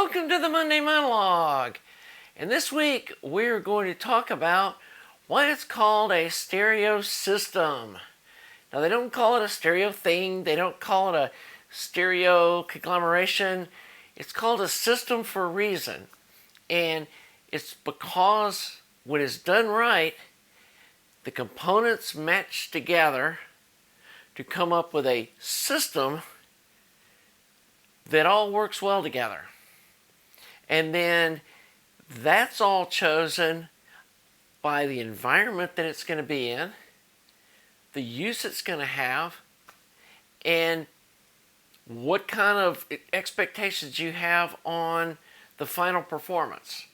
Welcome to the Monday Monologue. And this week we're going to talk about why it's called a stereo system. Now, they don't call it a stereo thing, they don't call it a stereo conglomeration. It's called a system for a reason. And it's because when it's done right, the components match together to come up with a system that all works well together. And then that's all chosen by the environment that it's going to be in, the use it's going to have, and what kind of expectations you have on the final performance.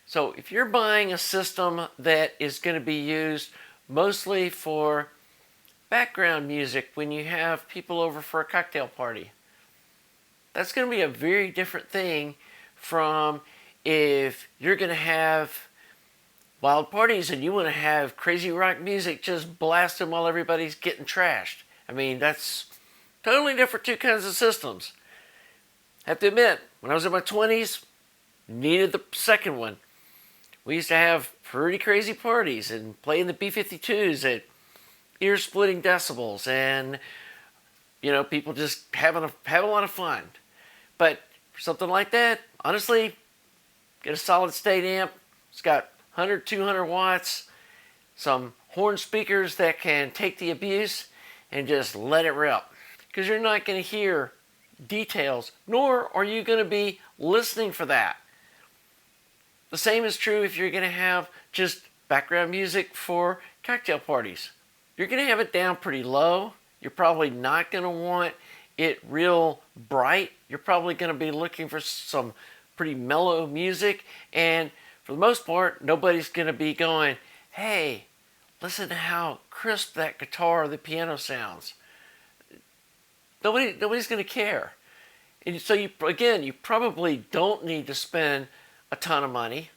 So if you're buying a system that is going to be used mostly for background music when you have people over for a cocktail party, that's going to be a very different thing from if you're going to have wild parties and you want to have crazy rock music just blasting while everybody's getting trashed. I mean, that's totally different two kinds of systems. I have to admit, when I was in my 20s, needed the second one. We used to have pretty crazy parties and play in the B-52s at ear-splitting decibels, and people just having a lot of fun. But for something like that, honestly, get a solid state amp. It's got 100, 200 watts, some horn speakers that can take the abuse and just let it rip. Because you're not going to hear details, nor are you going to be listening for that. The same is true if you're going to have just background music for cocktail parties. You're going to have it down pretty low. You're probably not going to want it real bright. You're probably going to be looking for some pretty mellow music, and for the most part, nobody's going to be going, "Hey, listen to how crisp that guitar or the piano sounds." Nobody's going to care. And so you probably don't need to spend a ton of money,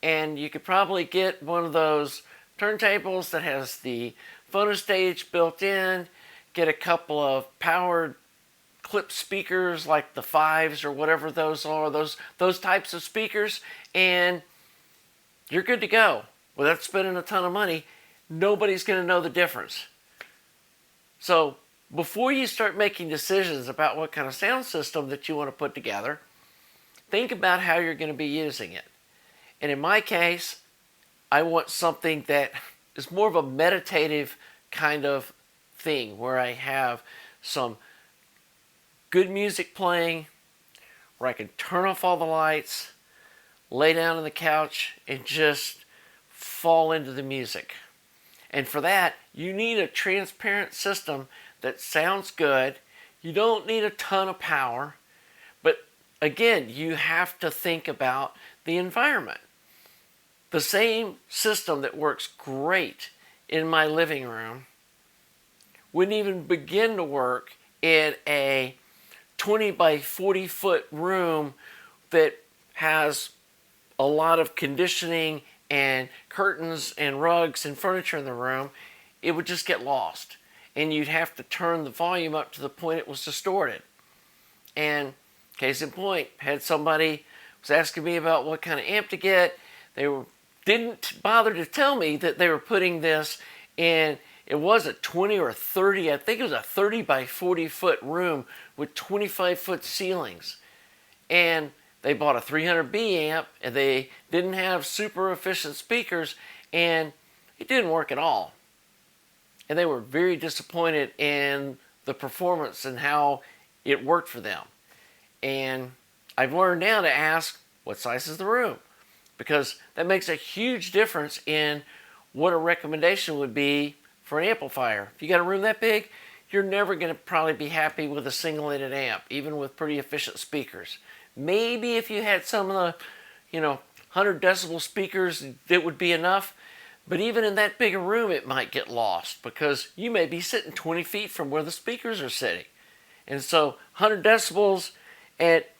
and you could probably get one of those turntables that has the phonostage built in, get a couple of powered clip speakers like the 5s or whatever those are, those types of speakers, and you're good to go. Without spending a ton of money, nobody's going to know the difference. So before you start making decisions about what kind of sound system that you want to put together, think about how you're going to be using it. And in my case, I want something that is more of a meditative kind of thing, where I have some good music playing, where I can turn off all the lights, lay down on the couch, and just fall into the music. And for that, you need a transparent system that sounds good. You don't need a ton of power, but again, you have to think about the environment. The same system that works great in my living room wouldn't even begin to work in a 20 by 40 foot room that has a lot of conditioning and curtains and rugs and furniture in the room. It would just get lost, and you'd have to turn the volume up to the point it was distorted. And case in point, had somebody was asking me about what kind of amp to get. Didn't bother to tell me that they were putting this in. It was a 20 or 30, I think it was a 30 by 40 foot room with 25 foot ceilings. And they bought a 300B amp, and they didn't have super efficient speakers, and it didn't work at all. And they were very disappointed in the performance and how it worked for them. And I've learned now to ask, what size is the room? Because that makes a huge difference in what a recommendation would be for an amplifier. If you got a room that big, you're never going to probably be happy with a single-ended amp, even with pretty efficient speakers. Maybe if you had some of the, 100 decibel speakers, it would be enough. But even in that big a room, it might get lost because you may be sitting 20 feet from where the speakers are sitting. And so 100 decibels at,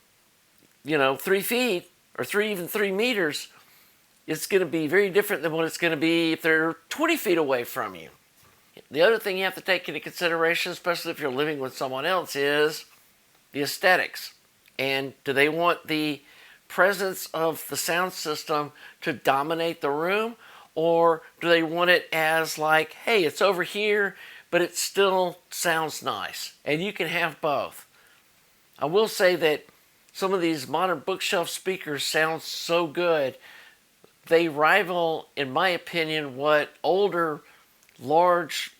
3 feet or even 3 meters, it's going to be very different than what it's going to be if they're 20 feet away from you. The other thing you have to take into consideration, especially if you're living with someone else, is the aesthetics. And do they want the presence of the sound system to dominate the room? Or do they want it as like, hey, it's over here, but it still sounds nice? And you can have both. I will say that some of these modern bookshelf speakers sound so good. They rival, in my opinion, what older, large,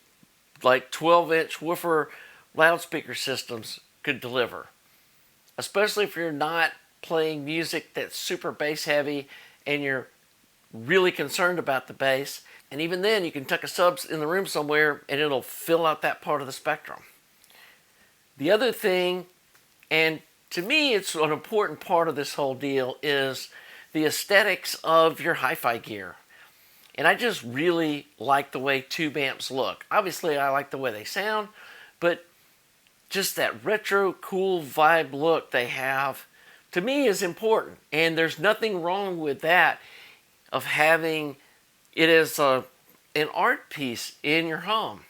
like 12-inch woofer loudspeaker systems could deliver. Especially if you're not playing music that's super bass heavy and you're really concerned about the bass. And even then, you can tuck a subs in the room somewhere and it'll fill out that part of the spectrum. The other thing, and to me it's an important part of this whole deal, is the aesthetics of your hi-fi gear. And I just really like the way tube amps look. Obviously, I like the way they sound, but just that retro cool vibe look they have, to me, is important. And there's nothing wrong with that, of having it as an art piece in your home.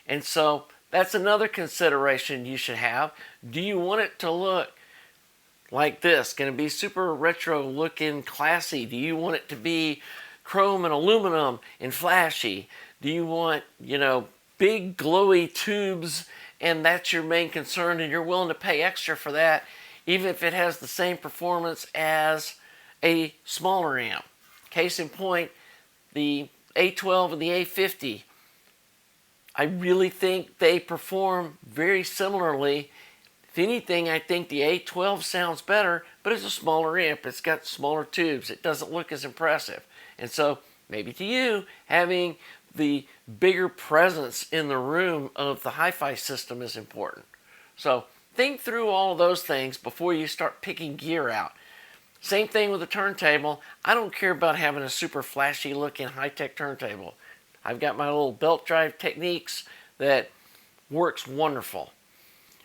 And so that's another consideration you should have. Do you want it to look like this? Going to be super retro looking, classy? Do you want it to be chrome and aluminum and flashy? Do you want, big glowy tubes and that's your main concern and you're willing to pay extra for that, even if it has the same performance as a smaller amp? Case in point, the A12 and the A50. I really think they perform very similarly. If anything, I think the A12 sounds better, but it's a smaller amp. It's got smaller tubes. It doesn't look as impressive. And so maybe to you, having the bigger presence in the room of the hi-fi system is important. So think through all of those things before you start picking gear out. Same thing with the turntable. I don't care about having a super flashy looking high-tech turntable. I've got my little belt drive techniques that works wonderful.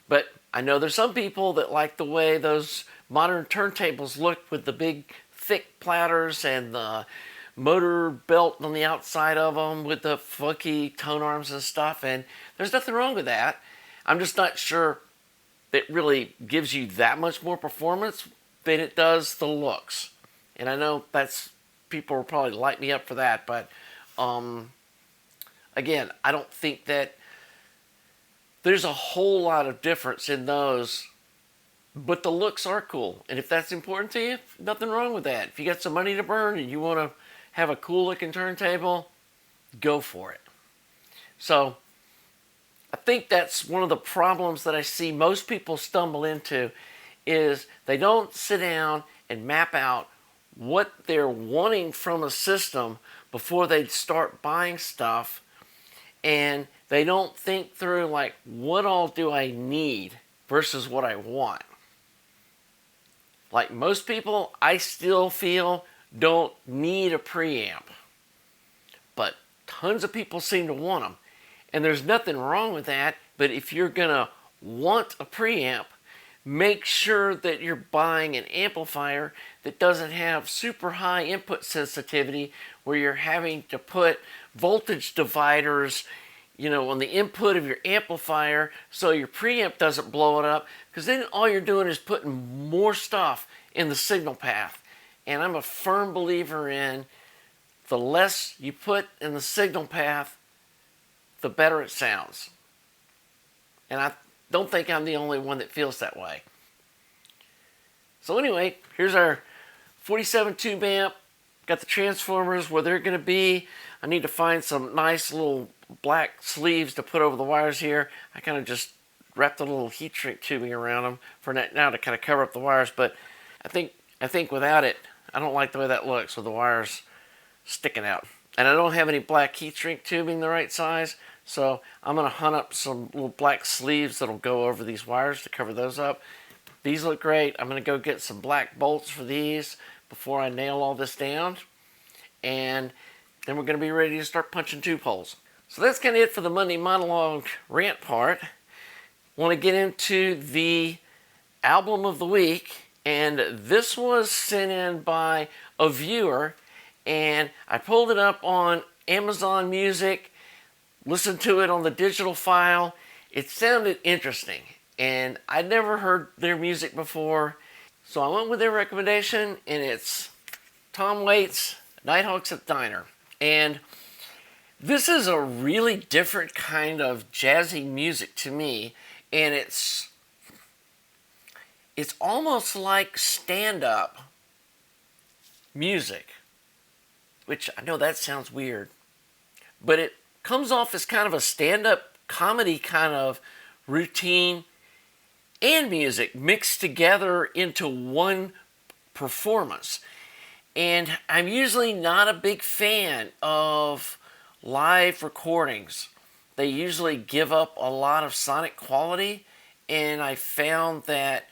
But I know there's some people that like the way those modern turntables look with the big thick platters and the motor belt on the outside of them with the funky tone arms and stuff. And there's nothing wrong with that. I'm just not sure it really gives you that much more performance than it does the looks. And I know people will probably light me up for that, but again, I don't think that there's a whole lot of difference in those, but the looks are cool. And if that's important to you, nothing wrong with that. If you got some money to burn and you want to have a cool looking turntable, go for it. So I think that's one of the problems that I see most people stumble into, is they don't sit down and map out what they're wanting from a system before they start buying stuff, and they don't think through like, what all do I need versus what I want. Like most people, I still feel don't need a preamp, but tons of people seem to want them, and there's nothing wrong with that. But if you're gonna want a preamp, make sure that you're buying an amplifier that doesn't have super high input sensitivity where you're having to put voltage dividers, on the input of your amplifier so your preamp doesn't blow it up, because then all you're doing is putting more stuff in the signal path. And I'm a firm believer in the less you put in the signal path, the better it sounds. And I don't think I'm the only one that feels that way. So anyway, here's our 47 tube amp. Got the transformers where they're going to be. I need to find some nice little black sleeves to put over the wires here. I kind of just wrapped a little heat shrink tubing around them for now to kind of cover up the wires. But I think without it, I don't like the way that looks with the wires sticking out. And I don't have any black heat shrink tubing the right size. So I'm going to hunt up some little black sleeves that'll go over these wires to cover those up. These look great. I'm going to go get some black bolts for these before I nail all this down. And then we're going to be ready to start punching tube holes. So that's kind of it for the Monday monologue rant part. Want to get into the album of the week. And this was sent in by a viewer. And I pulled it up on Amazon Music. Listened to it on the digital file. It sounded interesting. and I'd never heard their music before. So I went with their recommendation, and it's Tom Waits' Nighthawks at the Diner. And this is a really different kind of jazzy music to me, and it's almost like stand-up music, which I know that sounds weird, but it comes off as kind of a stand-up comedy kind of routine and music mixed together into one performance. And I'm usually not a big fan of live recordings. They usually give up a lot of sonic quality, and I found that,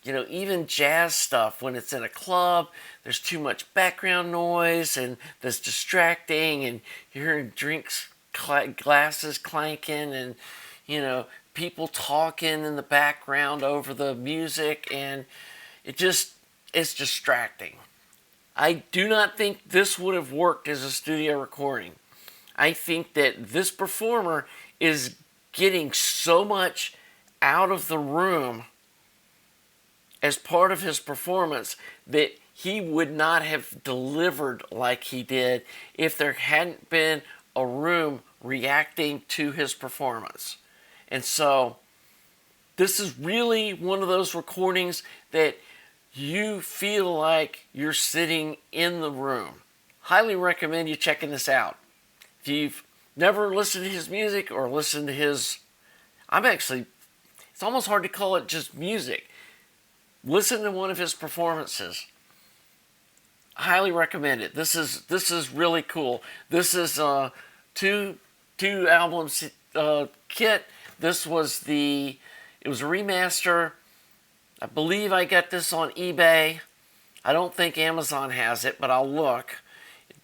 even jazz stuff, when it's in a club, there's too much background noise and that's distracting, and you're hearing glasses clanking, and, people talking in the background over the music, and it's distracting. I do not think this would have worked as a studio recording. I think that this performer is getting so much out of the room as part of his performance that he would not have delivered like he did if there hadn't been a room reacting to his performance. And so this is really one of those recordings that you feel like you're sitting in the room. Highly recommend you checking this out. If you've never listened to his music or listened to his, it's almost hard to call it just music. Listen to one of his performances. Highly recommend it. This is really cool. This is two albums kit. It was a remaster. I believe I got this on eBay. I don't think Amazon has it, but I'll look.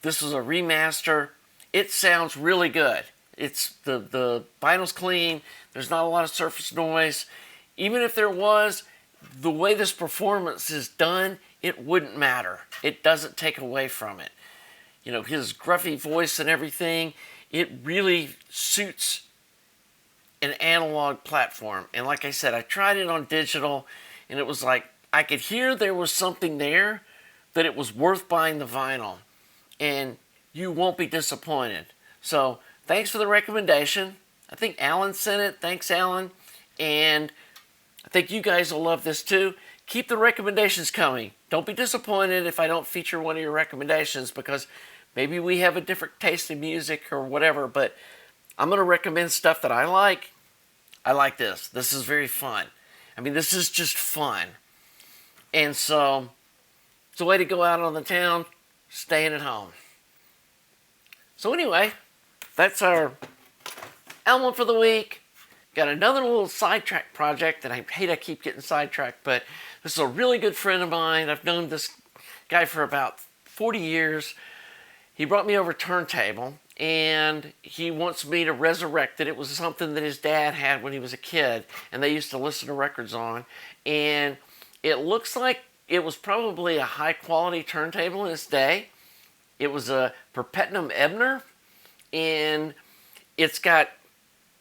This was a remaster. It sounds really good. It's the vinyl's clean. There's not a lot of surface noise. Even if there was, the way this performance is done, it wouldn't matter. It doesn't take away from it. His gruffy voice and everything, it really suits an analog platform. And like I said, I tried it on digital, and it was like I could hear there was something there, that it was worth buying the vinyl. And you won't be disappointed. So thanks for the recommendation. I think Alan sent it. Thanks, Alan. And I think you guys will love this too. Keep the recommendations coming. Don't be disappointed if I don't feature one of your recommendations, because maybe we have a different taste in music or whatever, but I'm going to recommend stuff that I like. I like this. This is very fun. This is just fun. And so it's a way to go out on the town, staying at home. So anyway, that's our album for the week. Got another little sidetrack project, and I hate I keep getting sidetracked, but this is a really good friend of mine. I've known this guy for about 40 years. He brought me over a turntable, and he wants me to resurrect it. It was something that his dad had when he was a kid, and they used to listen to records on. And it looks like it was probably a high-quality turntable in its day. It was a Perpetuum Ebner, and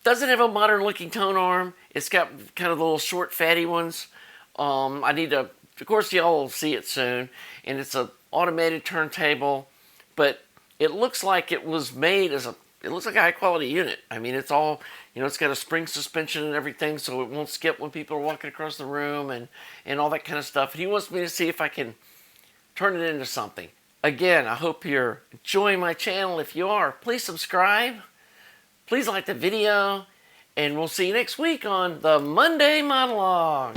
doesn't have a modern-looking tone arm. It's got kind of the little short, fatty ones. Of course, y'all will see it soon. And it's an automated turntable, but it looks like it was made it looks like a high-quality unit. It's all, it's got a spring suspension and everything, so it won't skip when people are walking across the room and all that kind of stuff. And he wants me to see if I can turn it into something. Again, I hope you're enjoying my channel. If you are, please subscribe. Please like the video, and we'll see you next week on the Monday Monologue.